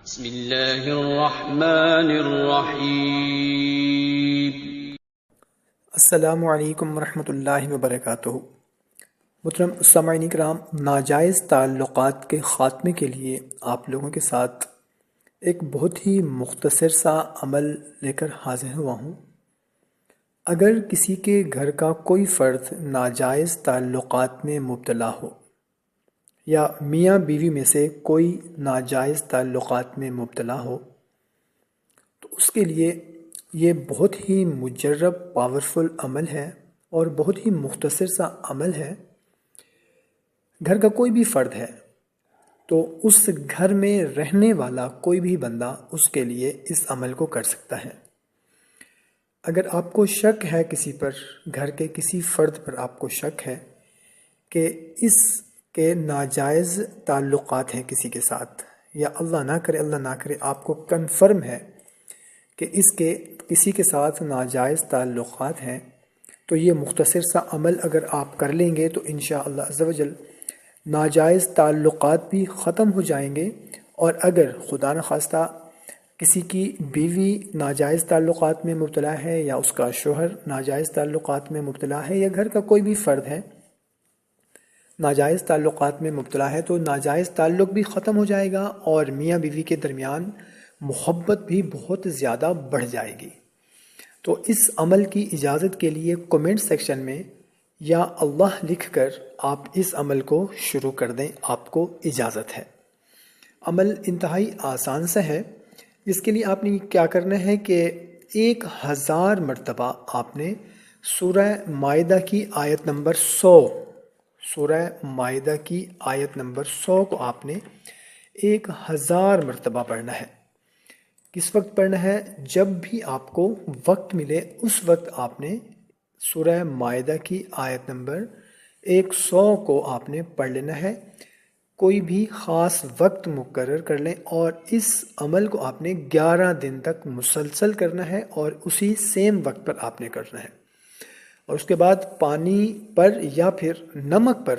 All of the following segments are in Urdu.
بسم اللہ الرحمن الرحیم۔ السلام علیکم ورحمۃ اللہ وبرکاتہ۔ محترم سامعین کرام، ناجائز تعلقات کے خاتمے کے لیے آپ لوگوں کے ساتھ ایک بہت ہی مختصر سا عمل لے کر حاضر ہوا ہوں۔ اگر کسی کے گھر کا کوئی فرد ناجائز تعلقات میں مبتلا ہو یا میاں بیوی میں سے کوئی ناجائز تعلقات میں مبتلا ہو تو اس کے لیے یہ بہت ہی مجرب پاورفل عمل ہے اور بہت ہی مختصر سا عمل ہے۔ گھر کا کوئی بھی فرد ہے تو اس گھر میں رہنے والا کوئی بھی بندہ اس کے لیے اس عمل کو کر سکتا ہے۔ اگر آپ کو شک ہے کسی پر، گھر کے کسی فرد پر آپ کو شک ہے کہ اس کے ناجائز تعلقات ہیں کسی کے ساتھ، یا اللہ نہ کرے آپ کو کنفرم ہے کہ اس کے کسی کے ساتھ ناجائز تعلقات ہیں، تو یہ مختصر سا عمل اگر آپ کر لیں گے تو انشاءاللہ عز و جل ناجائز تعلقات بھی ختم ہو جائیں گے۔ اور اگر خدا نخواستہ کسی کی بیوی ناجائز تعلقات میں مبتلا ہے یا اس کا شوہر ناجائز تعلقات میں مبتلا ہے یا گھر کا کوئی بھی فرد ہے ناجائز تعلقات میں مبتلا ہے، تو ناجائز تعلق بھی ختم ہو جائے گا اور میاں بیوی کے درمیان محبت بھی بہت زیادہ بڑھ جائے گی۔ تو اس عمل کی اجازت کے لیے کومنٹ سیکشن میں یا اللہ لکھ کر آپ اس عمل کو شروع کر دیں، آپ کو اجازت ہے۔ عمل انتہائی آسان سا ہے۔ اس کے لیے آپ نے کیا کرنا ہے کہ 1000 مرتبہ آپ نے سورہ مائدہ کی آیت نمبر 100 سورہ مائدہ کی آیت نمبر 100 کو آپ نے 1000 مرتبہ پڑھنا ہے۔ کس وقت پڑھنا ہے؟ جب بھی آپ کو وقت ملے اس وقت آپ نے سورہ مائدہ کی آیت نمبر 100 کو آپ نے پڑھ لینا ہے۔ کوئی بھی خاص وقت مقرر کر لیں اور اس عمل کو آپ نے 11 دن تک مسلسل کرنا ہے اور اسی سیم وقت پر آپ نے کرنا ہے۔ اور اس کے بعد پانی پر یا پھر نمک پر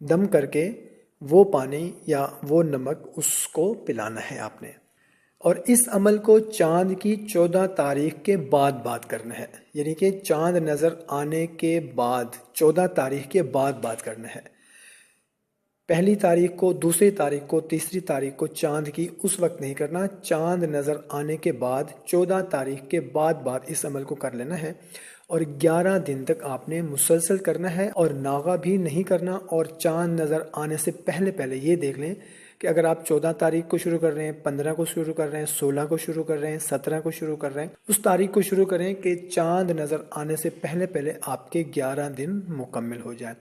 دم کر کے وہ پانی یا وہ نمک اس کو پلانا ہے آپ نے۔ اور اس عمل کو چاند کی 14 تاریخ کے بعد کرنا ہے، یعنی کہ چاند نظر آنے کے بعد 14 تاریخ کے بعد کرنا ہے۔ پہلی تاریخ کو، دوسری تاریخ کو، تیسری تاریخ کو چاند کی اس وقت نہیں کرنا، چاند نظر آنے کے بعد 14 تاریخ کے بعد اس عمل کو کر لینا ہے۔ اور 11 دن تک آپ نے مسلسل کرنا ہے اور ناغہ بھی نہیں کرنا۔ اور چاند نظر آنے سے پہلے یہ دیکھ لیں کہ اگر آپ 14 تاریخ کو شروع کر رہے ہیں، 15 کو شروع کر رہے ہیں، 16 کو شروع کر رہے ہیں، 17 کو شروع کر رہے ہیں، اس تاریخ کو شروع کریں کہ چاند نظر آنے سے پہلے آپ کے 11 دن مکمل ہو جائیں۔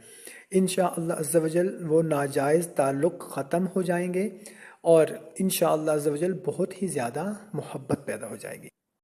انشاءاللہ عز و جل وہ ناجائز تعلق ختم ہو جائیں گے اور انشاءاللہ عز و جل بہت ہی زیادہ محبت پیدا ہو جائے گی۔